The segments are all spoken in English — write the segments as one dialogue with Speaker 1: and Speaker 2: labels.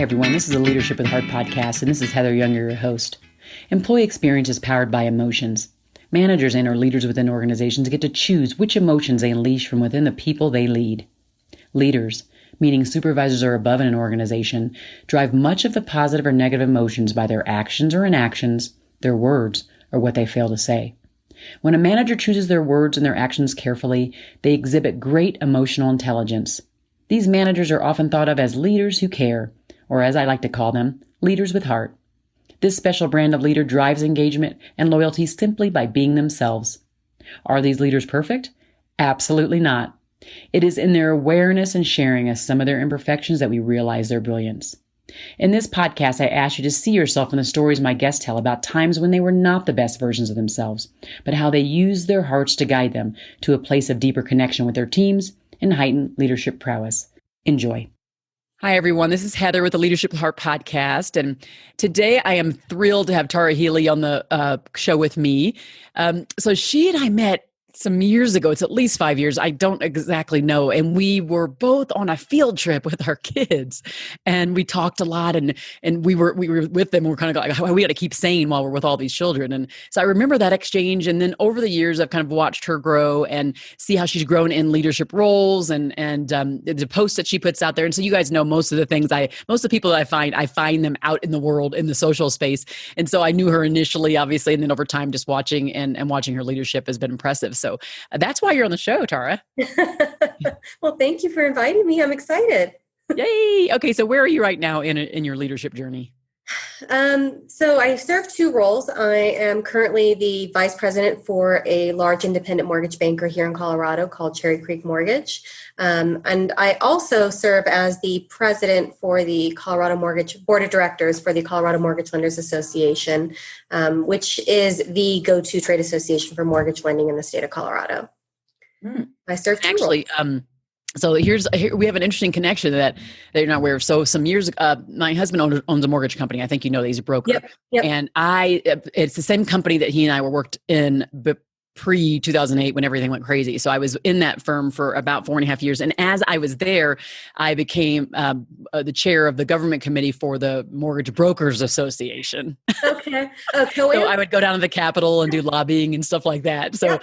Speaker 1: Hi, everyone. This is a Leadership with Heart podcast, and this is Heather Younger, your host. Employee experience is powered by emotions. Managers and or leaders within organizations get to choose which emotions they unleash from within the people they lead. Leaders, meaning supervisors or above in an organization, drive much of the positive or negative emotions by their actions or inactions, their words, or what they fail to say. When a manager chooses their words and their actions carefully, they exhibit great emotional intelligence. These managers are often thought of as leaders who care, or as I like to call them, leaders with heart. This special brand of leader drives engagement and loyalty simply by being themselves. Are these leaders perfect? Absolutely not. It is in their awareness and sharing of some of their imperfections that we realize their brilliance. In this podcast, I ask you to see yourself in the stories my guests tell about times when they were not the best versions of themselves, but how they used their hearts to guide them to a place of deeper connection with their teams and heightened leadership prowess. Enjoy. Hi, everyone. This is Heather with the Leadership with Heart podcast. And today I am thrilled to have Tara Healy on the show with me. So she and I met some years ago. It's at least 5 years. I don't exactly know. And we were both on a field trip with our kids, and we talked a lot. And we were with them. And we're kind of like, we got to keep sane while we're with all these children. And so I remember that exchange. And then over the years, I've kind of watched her grow and see how she's grown in leadership roles and the posts that she puts out there. And so you guys know most of the things most of the people that I find them out in the world in the social space. And so I knew her initially, obviously, and then over time, just watching and watching her leadership has been impressive. So that's why you're on the show, Tara.
Speaker 2: Well, thank you for inviting me. I'm excited.
Speaker 1: Yay. Okay. So where are you right now in your leadership journey?
Speaker 2: So I serve two roles. I am currently the vice president for a large independent mortgage banker here in Colorado called Cherry Creek Mortgage. And I also serve as the president for the Colorado Mortgage Board of Directors for the Colorado Mortgage Lenders Association, which is the go-to trade association for mortgage lending in the state of Colorado. I serve two roles.
Speaker 1: So here we have an interesting connection that you're not aware of. So some years ago, my husband owns a mortgage company. I think you know that he's a broker.
Speaker 2: Yep.
Speaker 1: And it's the same company that he and I worked in pre-2008 when everything went crazy. So I was in that firm for about 4.5 years. And as I was there, I became the chair of the government committee for the Mortgage Brokers Association.
Speaker 2: Okay.
Speaker 1: So I would go down to the Capitol and do lobbying and stuff like that. So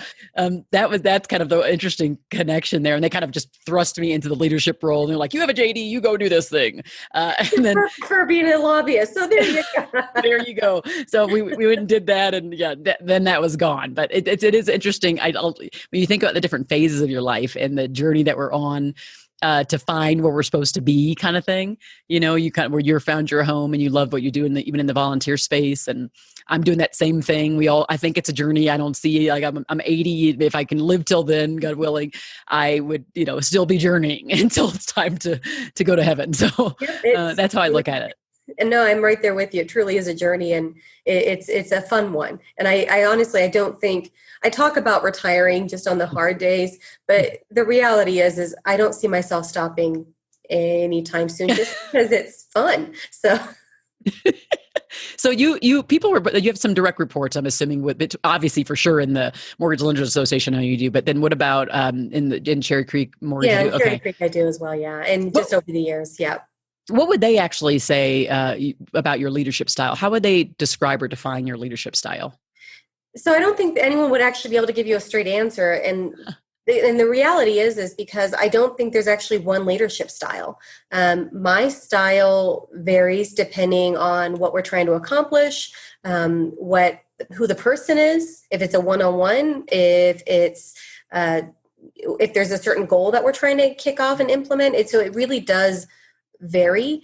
Speaker 1: that's kind of the interesting connection there. And they kind of just thrust me into the leadership role. And they're like, you have a JD, you go do this thing.
Speaker 2: And then for being a lobbyist. So there you go.
Speaker 1: There you go. So we went and did that. And then that was gone. But it is interesting. When you think about the different phases of your life and the journey that we're on to find where we're supposed to be, kind of thing. You know, you kind of where you found your home and you love what you do even in the volunteer space. And I'm doing that same thing. I think it's a journey. I don't see like I'm 80. If I can live till then, God willing, I would still be journeying until it's time to go to heaven. So that's how I look at it.
Speaker 2: And no, I'm right there with you. It truly is a journey, and it's a fun one. And I honestly, I don't think I talk about retiring just on the hard days, but the reality is I don't see myself stopping anytime soon, just because it's fun. So,
Speaker 1: so you have some direct reports, I'm assuming, obviously for sure in the Mortgage Lenders Association, I know you do. But then what about in Cherry Creek Mortgage?
Speaker 2: Yeah, in Cherry Creek I do as well. Yeah, and just over the years, yeah.
Speaker 1: What would they actually say about your leadership style? How would they describe or define your leadership style?
Speaker 2: So I don't think that anyone would actually be able to give you a straight answer. And the reality is because I don't think there's actually one leadership style. My style varies depending on what we're trying to accomplish, who the person is, if it's a one-on-one, if there's a certain goal that we're trying to kick off and implement. So it really does vary.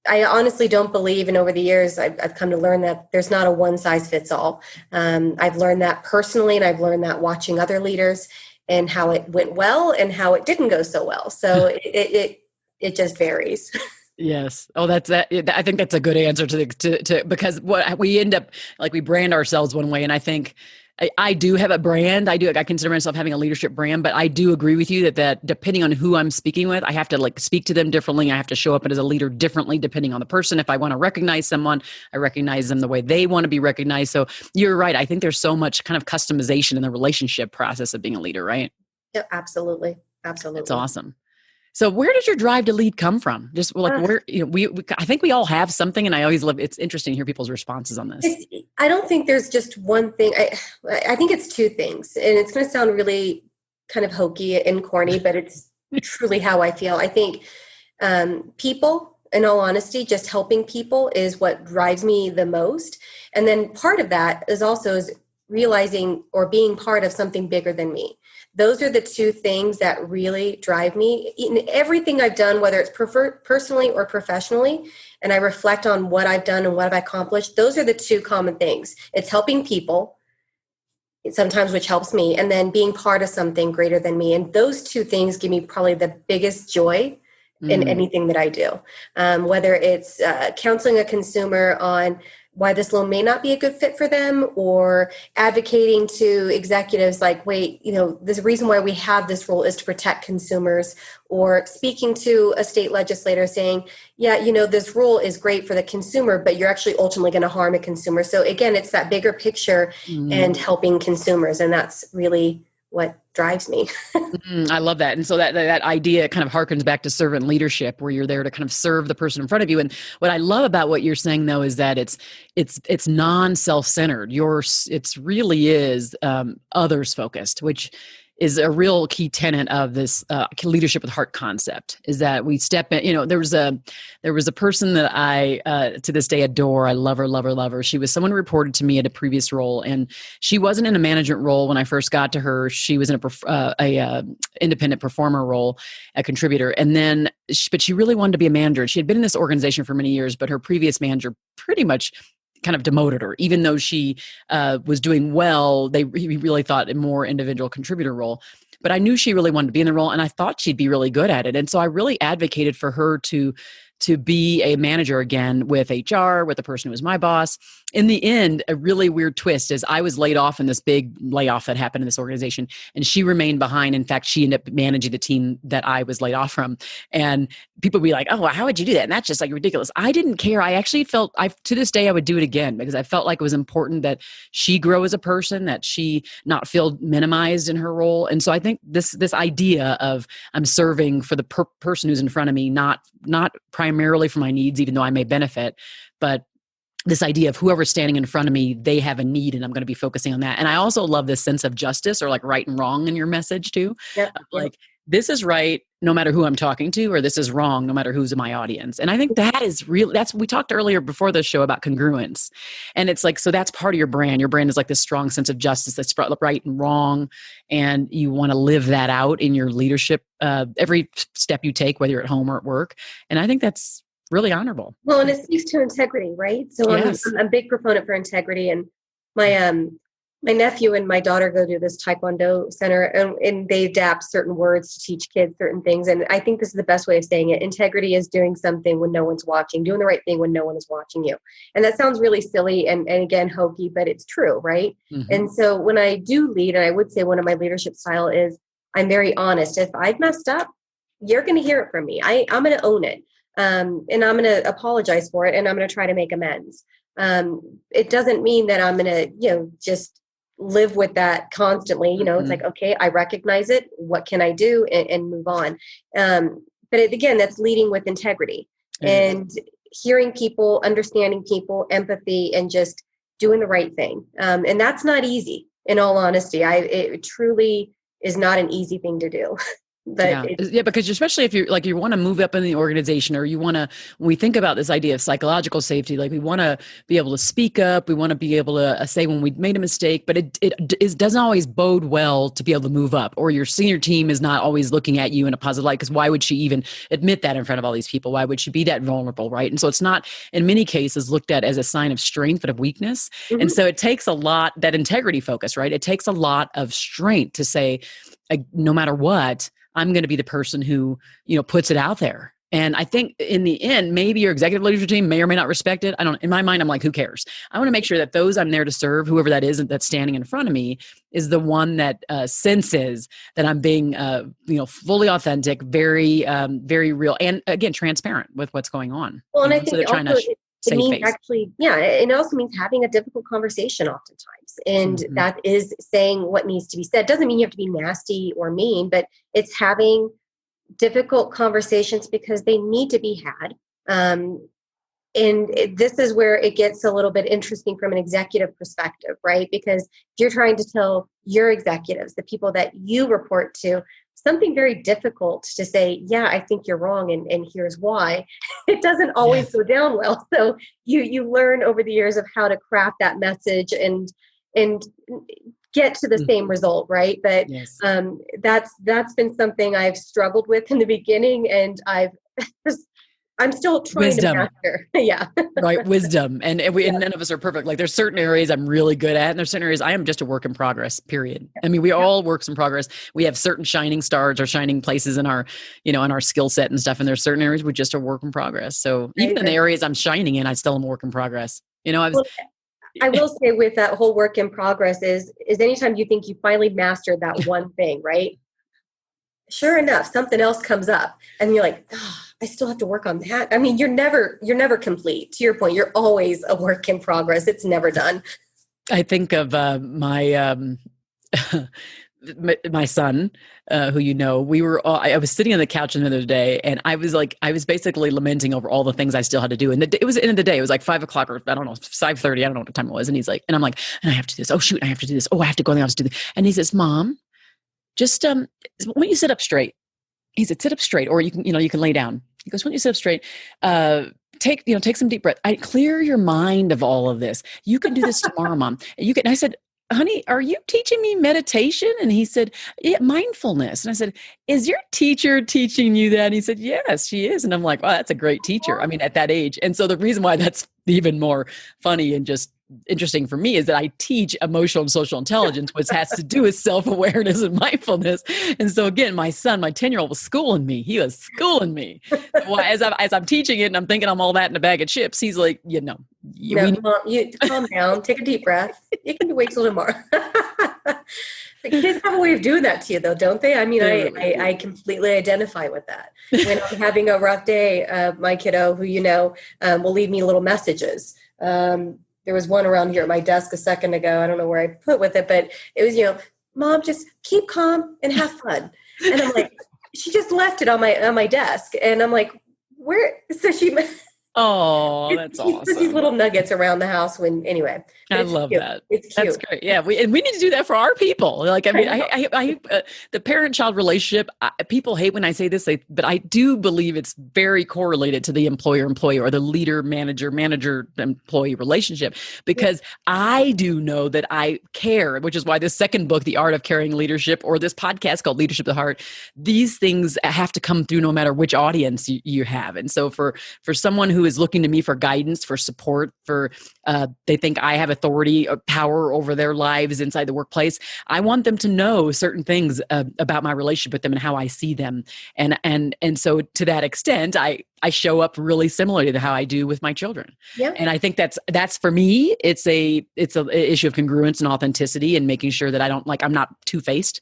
Speaker 2: I honestly don't believe, and over the years, I've come to learn that there's not a one size fits all. I've learned that personally, and I've learned that watching other leaders and how it went well and how it didn't go so well. So it just varies. Yes.
Speaker 1: Oh, that's that. I think that's a good answer to because what we end up like, we brand ourselves one way, and I think I do have a brand. I consider myself having a leadership brand, but I do agree with you that depending on who I'm speaking with, I have to speak to them differently. I have to show up as a leader differently depending on the person. If I want to recognize someone, I recognize them the way they want to be recognized. So you're right. I think there's so much kind of customization in the relationship process of being a leader, right?
Speaker 2: Yeah, absolutely. Absolutely.
Speaker 1: That's awesome. So where did your drive to lead come from? Just like where, I think we all have something, and I always love, it's interesting to hear people's responses on this.
Speaker 2: I don't think there's just one thing. I think it's two things, and it's going to sound really kind of hokey and corny, but it's truly how I feel. I think people, in all honesty, just helping people is what drives me the most. And then part of that is also realizing or being part of something bigger than me. Those are the two things that really drive me in everything I've done, whether it's personally or professionally. And I reflect on what I've done and what I've accomplished. Those are the two common things. It's helping people, sometimes, which helps me, and then being part of something greater than me. And those two things give me probably the biggest joy in anything that I do. Whether it's counseling a consumer on why this loan may not be a good fit for them, or advocating to executives like, wait, the reason why we have this rule is to protect consumers, or speaking to a state legislator saying, yeah, this rule is great for the consumer, but you're actually ultimately going to harm a consumer. So again, it's that bigger picture and helping consumers. And that's really what drives me.
Speaker 1: I love that. And so that idea kind of harkens back to servant leadership, where you're there to kind of serve the person in front of you. And what I love about what you're saying, though, is that it's non-self-centered. It really is others focused, which is a real key tenet of this leadership with heart concept, is that we step in. There was a person that I to this day adore. I love her, love her, love her. She was someone who reported to me at a previous role, and she wasn't in a management role when I first got to her. She was in a independent performer role, a contributor, and then but she really wanted to be a manager. She had been in this organization for many years, but her previous manager pretty much kind of demoted her, even though she was doing well. He really thought a more individual contributor role, but I knew she really wanted to be in the role, and I thought she'd be really good at it. And so I really advocated for her to be a manager again with HR, with the person who was my boss. In the end, a really weird twist is I was laid off in this big layoff that happened in this organization, and she remained behind. In fact, she ended up managing the team that I was laid off from. And people would be like, oh, well, how would you do that? And that's just like ridiculous. I didn't care. I actually felt, to this day, I would do it again, because I felt like it was important that she grow as a person, that she not feel minimized in her role. And so I think this idea of I'm serving for the person who's in front of me, not primarily for my needs, even though I may benefit, but this idea of whoever's standing in front of me, they have a need, and I'm going to be focusing on that. And I also love this sense of justice, or like right and wrong in your message too. Yep. Like, this is right no matter who I'm talking to, or this is wrong no matter who's in my audience. And I think that is real. We talked earlier before the show about congruence. And it's like, so that's part of your brand. Your brand is like this strong sense of justice, that's right and wrong. And you want to live that out in your leadership, every step you take, whether you're at home or at work. And I think that's really honorable.
Speaker 2: Well, and it speaks to integrity, right? So yes. I'm a big proponent for integrity. And my nephew and my daughter go to this Taekwondo center, and they adapt certain words to teach kids certain things. And I think this is the best way of saying it. Integrity is doing something when no one's watching, doing the right thing when no one is watching you. And that sounds really silly and again, hokey, but it's true, right? Mm-hmm. And so when I do lead, and I would say one of my leadership style is I'm very honest. If I've messed up, you're going to hear it from me. I'm going to own it. And I'm going to apologize for it, and I'm going to try to make amends. It doesn't mean that I'm going to, just live with that constantly. It's like, okay, I recognize it. What can I do? And move on. But again, that's leading with integrity and hearing people, understanding people, empathy, and just doing the right thing. And that's not easy, in all honesty. It truly is not an easy thing to do. But
Speaker 1: because especially if you want to move up in the organization, or you want to, when we think about this idea of psychological safety, like we want to be able to speak up, we want to be able to say when we made a mistake, but it doesn't always bode well to be able to move up, or your senior team is not always looking at you in a positive light, because why would she even admit that in front of all these people? Why would she be that vulnerable, right? And so it's not, in many cases, looked at as a sign of strength, but of weakness. Mm-hmm. And so it takes a lot, that integrity focus, right? It takes a lot of strength to say, no matter what, I'm going to be the person who, puts it out there. And I think in the end, maybe your executive leadership team may or may not respect it. In my mind, I'm like, who cares? I want to make sure that those I'm there to serve, whoever that is that's standing in front of me, is the one that senses that I'm being, fully authentic, very, very real, and again, transparent with what's going on.
Speaker 2: Well, and I think it means actually, it also means having a difficult conversation oftentimes. And that is saying what needs to be said. Doesn't mean you have to be nasty or mean, but it's having difficult conversations because they need to be had. This is where it gets a little bit interesting from an executive perspective, right? Because you're trying to tell your executives, the people that you report to, something very difficult to say, yeah, I think you're wrong, and here's why. It doesn't always go down well. So you learn over the years of how to craft that message and get to the same result, right? But that's been something I've struggled with in the beginning, and I'm still trying to master. Yeah.
Speaker 1: Right. Wisdom. And none of us are perfect. Like there's certain areas I'm really good at, and there's certain areas I am just a work in progress, period. I mean, we all works in progress. We have certain shining stars or shining places in our, in our skill set and stuff. And there's certain areas we just are work in progress. So even in the areas I'm shining in, I still am a work in progress.
Speaker 2: I will say with that whole work in progress is anytime you think you finally mastered that one thing, right? Sure enough, something else comes up and you're like, oh, I still have to work on that. I mean, you're never complete. To your point, you're always a work in progress. It's never done.
Speaker 1: I think of my my son, who we were all, I was sitting on the couch the other day, and I was basically lamenting over all the things I still had to do. And it was the end of the day. It was like 5:00 or I don't know, 5:30. I don't know what the time it was. And he's like, and I'm like, and I have to do this. Oh shoot, I have to do this. Oh, I have to go in the office to do this. And he says, Mom, just why don't you sit up straight? He said, sit up straight, or you can lay down. He goes, why don't you sit up straight? Take some deep breath. Clear your mind of all of this. You can do this tomorrow, Mom. And I said, honey, are you teaching me meditation? And he said, yeah, mindfulness. And I said, is your teacher teaching you that? And he said, yes, she is. And I'm like, wow, that's a great teacher. I mean, at that age. And so the reason why that's even more funny and just interesting for me is that I teach emotional and social intelligence, which has to do with self-awareness and mindfulness. And so again, my son, my 10-year-old was schooling me. He was schooling me. Well, as I'm teaching it and I'm thinking I'm all that in a bag of chips, he's like, Mom,
Speaker 2: you calm down, take a deep breath. You can wait till tomorrow. The kids have a way of doing that to you though, don't they? I mean, I completely identify with that. When I'm having a rough day, my kiddo, who will leave me little messages. There was one around here at my desk a second ago. I don't know where I put with it, but it was, Mom, just keep calm and have fun. And I'm like, she just left it on my desk. And I'm like, where? So she,
Speaker 1: oh, that's awesome.
Speaker 2: Puts these little nuggets around the house anyway.
Speaker 1: I love that.
Speaker 2: It's cute.
Speaker 1: That's great. Yeah. We need to do that for our people. Like, I mean, I the parent-child relationship, people hate when I say this, but I do believe it's very correlated to the employer-employee or the leader-manager-employee relationship, because I do know that I care, which is why this second book, The Art of Caring Leadership, or this podcast called Leadership of the Heart, these things have to come through no matter which audience you have. And so for someone who is looking to me for guidance, for support, they think I have authority or power over their lives inside the workplace, I want them to know certain things about my relationship with them and how I see them. And so to that extent, I show up really similarly to how I do with my children. Yeah. And I think that's for me, it's a issue of congruence and authenticity, and making sure that I'm not two-faced,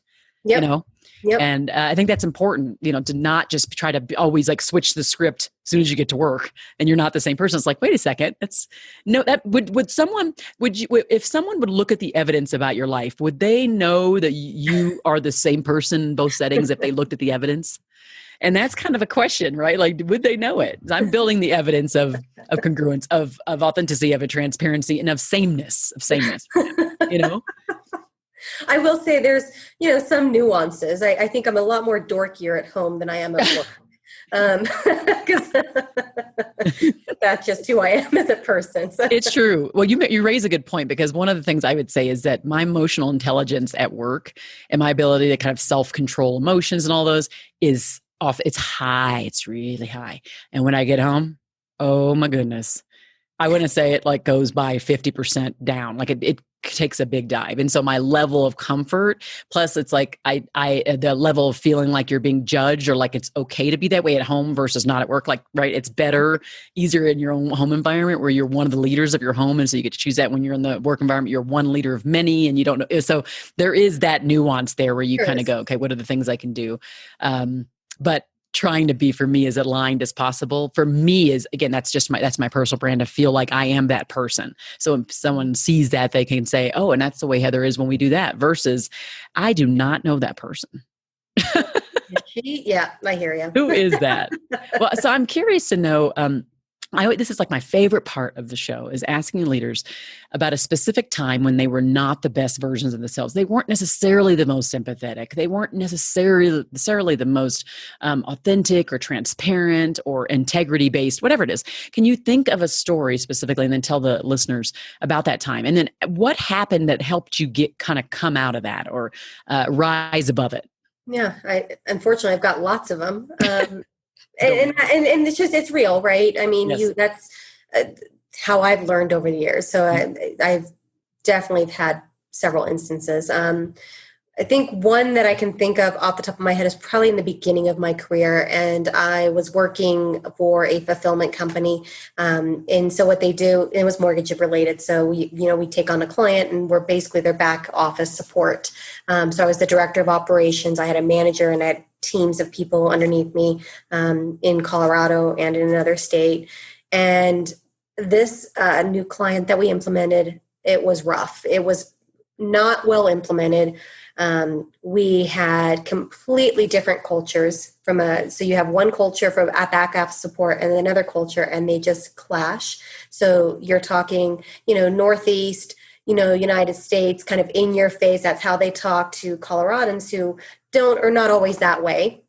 Speaker 1: Yep. And I think that's important, to not just try to always switch the script as soon as you get to work and you're not the same person. It's like, wait a second. If someone would look at the evidence about your life, would they know that you are the same person in both settings if they looked at the evidence? And that's kind of a question, right? Like, would they know it? I'm building the evidence of congruence, of authenticity, of a transparency, and of sameness,
Speaker 2: I will say there's, some nuances. I think I'm a lot more dorkier at home than I am at work. Because that's just who I am as a person. So.
Speaker 1: It's true. Well, you raise a good point, because one of the things I would say is that my emotional intelligence at work and my ability to kind of self-control emotions and all those is off. It's high. It's really high. And when I get home, oh my goodness, I wouldn't say it goes by 50% down. It takes a big dive. And so my level of comfort, plus it's the level of feeling like you're being judged, or like it's okay to be that way at home versus not at work. Right. It's better, easier in your own home environment where you're one of the leaders of your home. And so you get to choose that. When you're in the work environment, you're one leader of many, and you don't know. So there is that nuance there where you kind of go, okay, what are the things I can do? But trying to be, for me, as aligned as possible. For me is, again, that's my personal brand, to feel like I am that person. So if someone sees that, they can say, oh, and that's the way Heather is when we do that, versus I do not know that person.
Speaker 2: she? Yeah, I hear you.
Speaker 1: Who is that? Well, so I'm curious to know, this is like my favorite part of the show is asking leaders about a specific time when they were not the best versions of themselves. They weren't necessarily the most sympathetic. They weren't necessarily the most authentic or transparent or integrity based, whatever it is. Can you think of a story specifically and then tell the listeners about that time? And then what happened that helped you come out of that or rise above it?
Speaker 2: Yeah, unfortunately I've got lots of them. And it's real, right? I mean,
Speaker 1: Yes.
Speaker 2: that's how I've learned over the years. So I've definitely had several instances. I think one that I can think of off the top of my head is probably in the beginning of my career, and I was working for a fulfillment company. And so what they do, it was mortgage related. So we take on a client, and we're basically their back office support. So I was the director of operations. I had a manager, and I had teams of people underneath me in Colorado and in another state. And this new client that we implemented, it was rough. It was not well implemented. We had completely different cultures so you have one culture for back office support and another culture, and they just clash. So you're talking, Northeast, United States, kind of in your face. That's how they talk to Coloradans who are not always that way.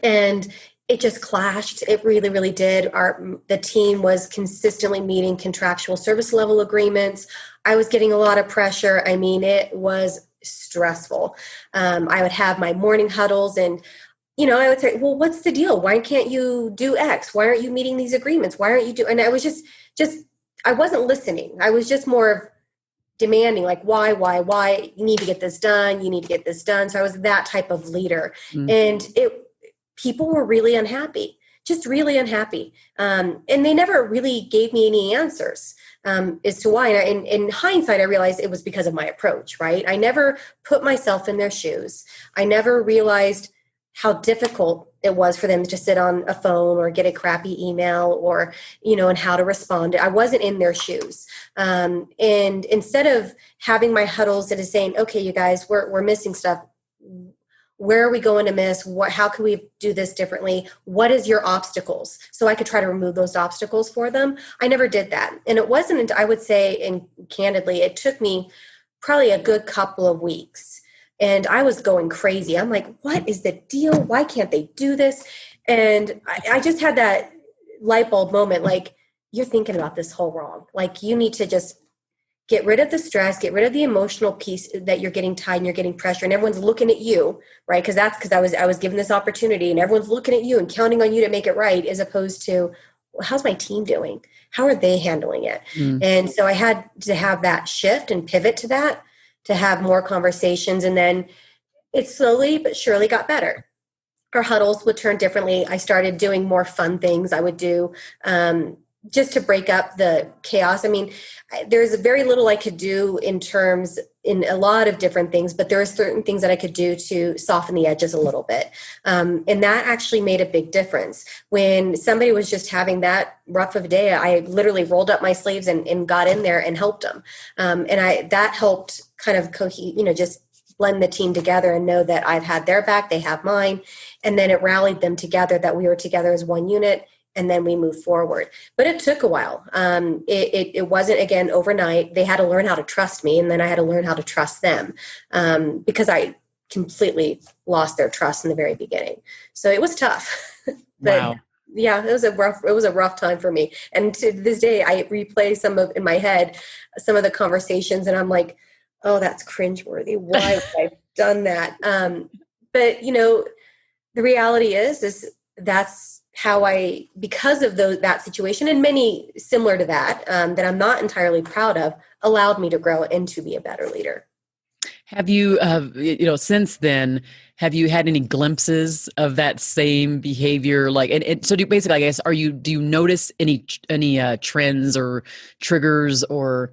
Speaker 2: And it just clashed. It really, really did. The team was consistently meeting contractual service level agreements. I was getting a lot of pressure. I mean, it was stressful. I would have my morning huddles and, I would say, well, what's the deal? Why can't you do X? Why aren't you meeting these agreements? Why aren't you doing? And I was just, I wasn't listening. I was just more of demanding, like, why, you need to get this done. You need to get this done. So I was that type of leader. And people were really unhappy, just really unhappy. And they never really gave me any answers as to why. And in hindsight, I realized it was because of my approach, right? I never put myself in their shoes. I never realized how difficult it was for them to sit on a phone or get a crappy email or, and how to respond. I wasn't in their shoes. And instead of having my huddles that is saying, okay, you guys, we're missing stuff. Where are we going to miss? How can we do this differently? What is your obstacles? So I could try to remove those obstacles for them. I never did that. And it wasn't, I would say, and candidly, it took me probably a good couple of weeks. And I was going crazy. I'm like, what is the deal? Why can't they do this? And I just had that light bulb moment, like, you're thinking about this whole wrong. Like, you need to just get rid of the stress, get rid of the emotional piece that you're getting tied and you're getting pressure and everyone's looking at you, right? Because I was given this opportunity and everyone's looking at you and counting on you to make it right, as opposed to, well, how's my team doing? How are they handling it? And so I had to have that shift and pivot to that, to have more conversations. And then it slowly but surely got better. Our huddles would turn differently. I started doing more fun things. I would do just to break up the chaos. I mean, there's very little I could do in a lot of different things, but there are certain things that I could do to soften the edges a little bit. And that actually made a big difference. When somebody was just having that rough of a day, I literally rolled up my sleeves and got in there and helped them. That helped kind of just blend the team together and know that I've had their back, they have mine. And then it rallied them together, that we were together as one unit. And then we moved forward. But it took a while. It wasn't, again, overnight. They had to learn how to trust me, and then I had to learn how to trust them because I completely lost their trust in the very beginning. So it was tough. But
Speaker 1: wow.
Speaker 2: Yeah, it was a rough time for me. And to this day, I replay in my head some of the conversations, and I'm like, oh, that's cringeworthy. Why have I done that? But the reality is that's how because of that situation and many similar to that, that I'm not entirely proud of, allowed me to grow and to be a better leader.
Speaker 1: Have you, since then, have you had any glimpses of that same behavior? Like, and so basically, I guess, do you notice any trends or triggers or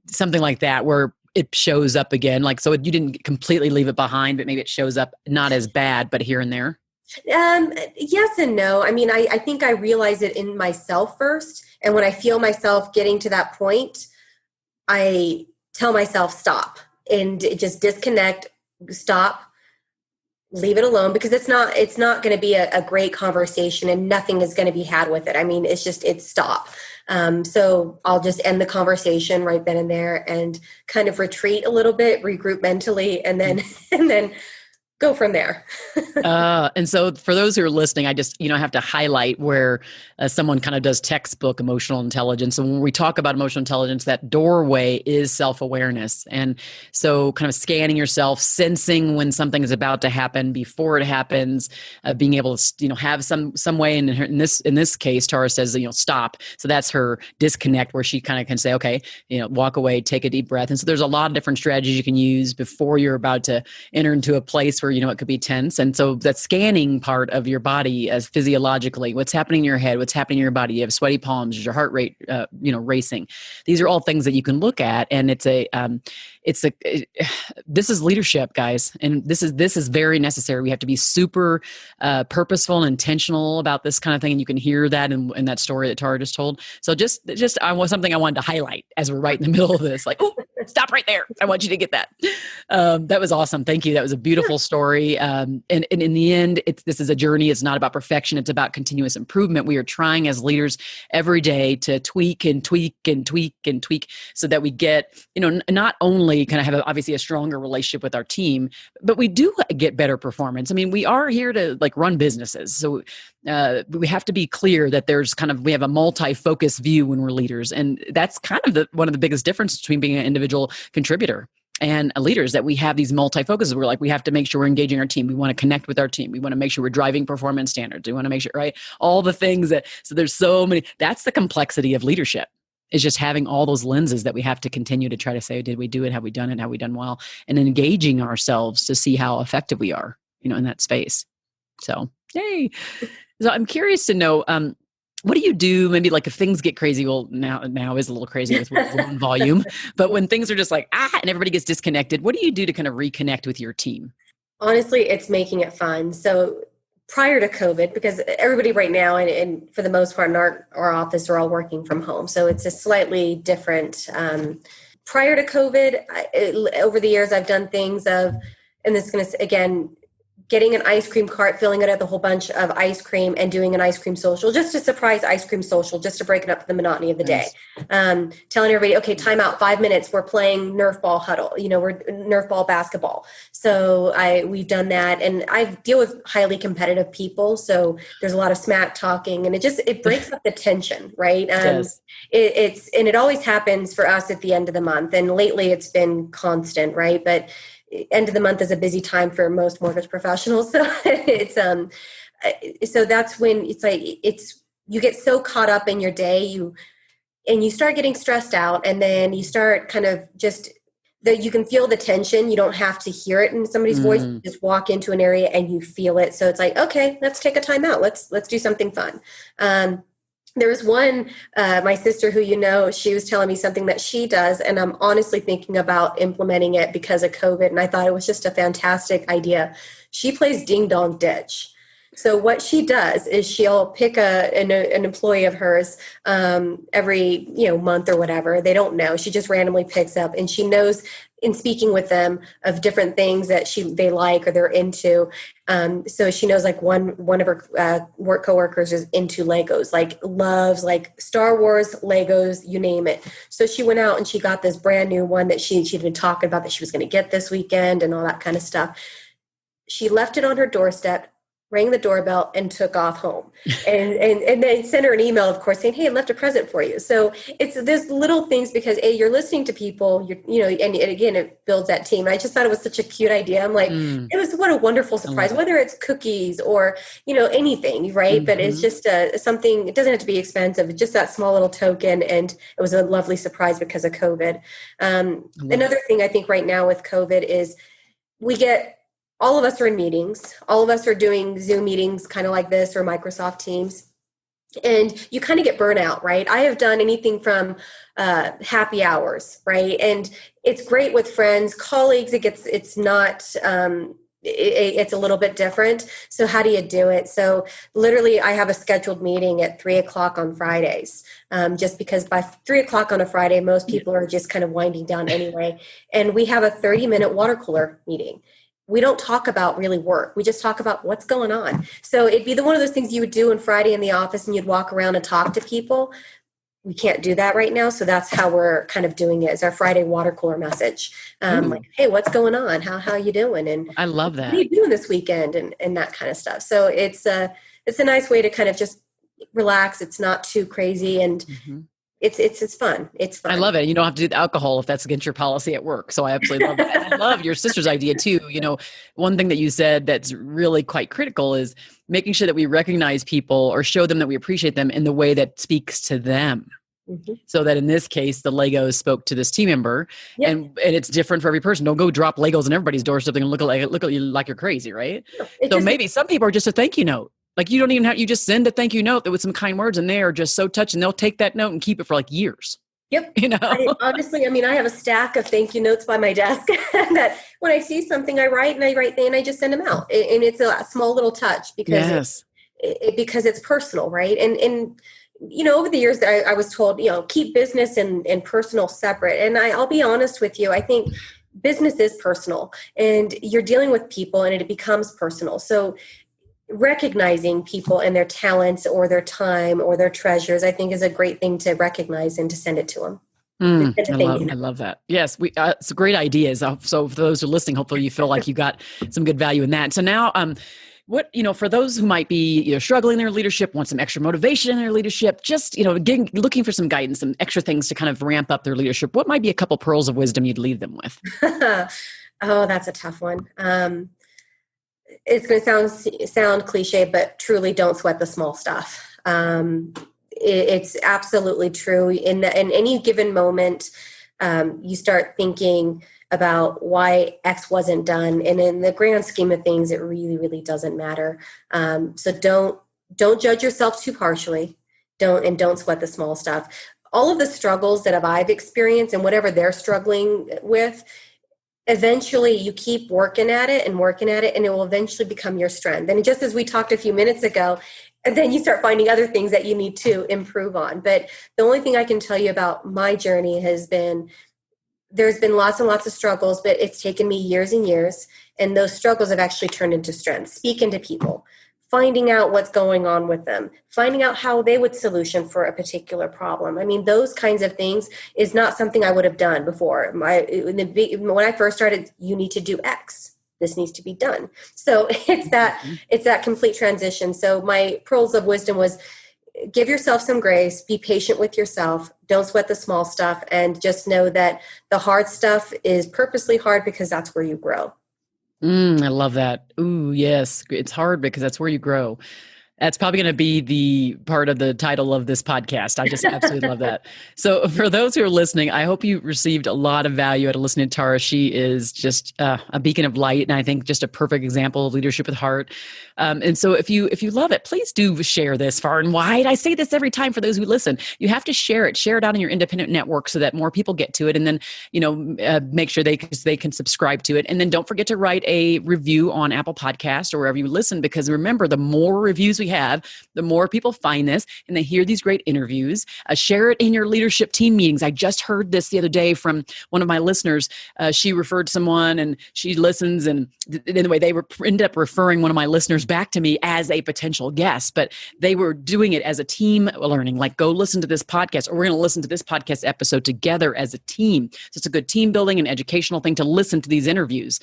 Speaker 1: something like that where it shows up again? Like, so you didn't completely leave it behind, but maybe it shows up not as bad, but here and there?
Speaker 2: Yes and no. I mean, I think I realize it in myself first. And when I feel myself getting to that point, I tell myself, stop, and just disconnect, stop, leave it alone, because it's not going to be a great conversation, and nothing is going to be had with it. I mean, it's stop. So I'll just end the conversation right then and there and kind of retreat a little bit, regroup mentally, and then go from there.
Speaker 1: And so for those who are listening, I just, have to highlight where someone kind of does textbook emotional intelligence. And when we talk about emotional intelligence, that doorway is self-awareness. And so kind of scanning yourself, sensing when something is about to happen before it happens, being able to, have some way in this case, Tara says, stop. So that's her disconnect, where she kind of can say, okay, walk away, take a deep breath. And so there's a lot of different strategies you can use before you're about to enter into a place where, it could be tense. And so that scanning part of your body as physiologically, what's happening in your head, what's happening in your body, you have sweaty palms, is your heart rate, racing. These are all things that you can look at. And this is leadership, guys. And this is very necessary. We have to be super purposeful and intentional about this kind of thing. And you can hear that in that story that Tara just told. So just I want something I wanted to highlight as we're right in the middle of this, like, oh, stop right there. I want you to get that. That was awesome. Thank you. That was a beautiful story. And in the end, this is a journey. It's not about perfection. It's about continuous improvement. We are trying as leaders every day to tweak and tweak and tweak and tweak so that we get, not only kind of have obviously a stronger relationship with our team, but we do get better performance. I mean, we are here to run businesses. So we have to be clear that we have a multi-focus view when we're leaders. And that's kind of one of the biggest differences between being an individual contributor and leaders, that we have these multi-focuses. We have to make sure we're engaging our team. We want to connect with our team. We want to make sure we're driving performance standards. We want to make sure, right? All the things so there's so many, that's the complexity of leadership, is just having all those lenses that we have to continue to try to say, did we do it? Have we done it? Have we done well? And engaging ourselves to see how effective we are, in that space. So, yay. So I'm curious to know, what do you do? Maybe if things get crazy, well, now is a little crazy with loan volume, but when things are just and everybody gets disconnected, what do you do to kind of reconnect with your team?
Speaker 2: Honestly, it's making it fun. So prior to COVID, because everybody right now, and for the most part in our office, are all working from home. So it's a slightly different, prior to COVID, over the years, I've done things and this is going to, again, getting an ice cream cart, filling it with a whole bunch of ice cream, and doing an ice cream social, just a surprise ice cream social, just to break it up to the monotony of the day. Telling everybody, okay, time out, 5 minutes. We're playing Nerf ball huddle. We're Nerf ball basketball. So we've done that, and I deal with highly competitive people. So there's a lot of smack talking, and it breaks up the tension, right?
Speaker 1: Yes.
Speaker 2: It always happens for us at the end of the month, and lately it's been constant, right? But end of the month is a busy time for most mortgage professionals. So so that's when you get so caught up in your day, you start getting stressed out, and then you start kind of you can feel the tension. You don't have to hear it in somebody's voice. You just walk into an area and you feel it. So it's okay, let's take a time out. Let's do something fun. There was one, my sister who she was telling me something that she does, and I'm honestly thinking about implementing it because of COVID, and I thought it was just a fantastic idea. She plays Ding Dong Ditch. So what she does is she'll pick an employee of hers every month or whatever. They don't know. She just randomly picks up, and she knows in speaking with them of different things that they like or they're into. So she knows one of her work coworkers is into Legos, loves Star Wars, Legos, you name it. So she went out and she got this brand new one that she'd been talking about that she was going to get this weekend and all that kind of stuff. She left it on her doorstep, rang the doorbell, and took off home. And then sent her an email, of course, saying, hey, I left a present for you. So there's little things, because you're listening to people, and again, it builds that team. And I just thought it was such a cute idea. I'm what a wonderful surprise, whether it's cookies or, anything, right? Mm-hmm. But it's just something, it doesn't have to be expensive. It's just that small little token. And it was a lovely surprise because of COVID. Another thing I think right now with COVID is all of us are in meetings. All of us are doing Zoom meetings kind of like this, or Microsoft Teams. And you kind of get burnout, right? I have done anything from happy hours, right? And it's great with friends, colleagues. It's a little bit different. So how do you do it? So literally I have a scheduled meeting at 3:00 on Fridays, just because by 3:00 on a Friday, most people are just kind of winding down anyway. And we have a 30-minute water cooler meeting. we don't talk about really work. We just talk about what's going on. So it'd be one of those things you would do on Friday in the office, and you'd walk around and talk to people. We can't do that right now. So that's how we're kind of doing it, is our Friday water cooler message. Like, hey, what's going on? How you doing? And
Speaker 1: I love that.
Speaker 2: What are you doing this weekend? And that kind of stuff. So it's a nice way to kind of just relax. It's not too crazy. And it's fun. It's fun.
Speaker 1: I love it. You don't have to do the alcohol if that's against your policy at work. So I absolutely love that. And I love your sister's idea too. One thing that you said that's really quite critical is making sure that we recognize people or show them that we appreciate them in the way that speaks to them. So that in this case, the Legos spoke to this team member, and it's different for every person. Don't go drop Legos on everybody's doorstep and look at you like you're crazy, right? So maybe some people are just a thank you note. Like you don't even have, you just send a thank you note with some kind words, and they are just so touched, and they'll take that note and keep it for like years.
Speaker 2: Yep. Honestly, I have a stack of thank you notes by my desk that when I see something, I write and I just send them out. And it's a small little touch because because it's personal, right? And over the years I was told, keep business and personal separate. And I'll be honest with you, I think business is personal, and you're dealing with people, and it becomes personal. So recognizing people and their talents or their time or their treasures, I think, is a great thing to recognize and to send it to them.
Speaker 1: I love that. Yes, it's great ideas. So for those who are listening, hopefully you feel like you got some good value in that. So now, for those who might be struggling in their leadership, want some extra motivation in their leadership, just looking for some guidance, some extra things to kind of ramp up their leadership, what might be a couple pearls of wisdom you'd leave them with?
Speaker 2: Oh, that's a tough one. It's going to sound cliche, but truly don't sweat the small stuff. It's absolutely true. In any given moment, you start thinking about why X wasn't done. And in the grand scheme of things, it really, really doesn't matter. So don't judge yourself too harshly. Don't sweat the small stuff. All of the struggles that I've experienced and whatever they're struggling with, eventually you keep working at it, and it will eventually become your strength. And just as we talked a few minutes ago, and then you start finding other things that you need to improve on. But the only thing I can tell you about my journey has been, there's been lots and lots of struggles, but it's taken me years and years. And those struggles have actually turned into strength. Speaking to people, finding out what's going on with them, finding out how they would solution for a particular problem. Those kinds of things is not something I would have done before. When I first started, you need to do X. This needs to be done. So it's that complete transition. So my pearls of wisdom was, give yourself some grace, be patient with yourself, don't sweat the small stuff, and just know that the hard stuff is purposely hard because that's where you grow.
Speaker 1: I love that. Ooh, yes. It's hard because that's where you grow. That's probably going to be the part of the title of this podcast. I just absolutely love that. So for those who are listening, I hope you received a lot of value out of listening to Tara. She is just a beacon of light, and I think just a perfect example of leadership with heart. And so if you love it, please do share this far and wide. I say this every time for those who listen. You have to share it out on your independent network so that more people get to it, and then make sure they can subscribe to it. And then don't forget to write a review on Apple Podcasts or wherever you listen, because remember, the more reviews we have, the more people find this and they hear these great interviews. Share it in your leadership team meetings. I just heard this the other day from one of my listeners. She referred someone, and she listens, and anyway, they ended up referring one of my listeners back to me as a potential guest, but they were doing it as a team learning, like, go listen to this podcast, or we're going to listen to this podcast episode together as a team. So it's a good team building and educational thing to listen to these interviews.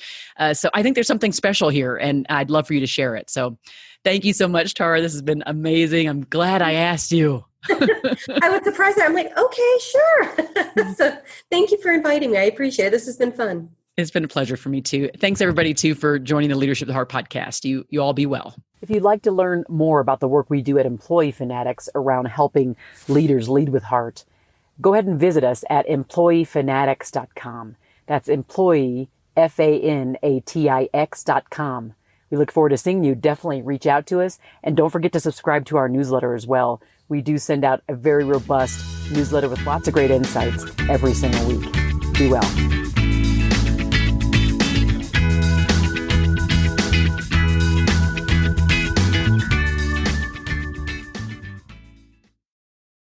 Speaker 1: So I think there's something special here, and I'd love for you to share it. So thank you so much, Tara. This has been amazing. I'm glad I asked you.
Speaker 2: I was surprised. I'm like, okay, sure. So thank you for inviting me. I appreciate it. This has been fun.
Speaker 1: It's been a pleasure for me too. Thanks everybody too for joining the Leadership with Heart podcast. You all be well. If you'd like to learn more about the work we do at Employee Fanatics around helping leaders lead with heart, go ahead and visit us at employeefanatics.com. That's employee, FANATIX.com. We look forward to seeing you. Definitely reach out to us. And don't forget to subscribe to our newsletter as well. We do send out a very robust newsletter with lots of great insights every single week. Be well.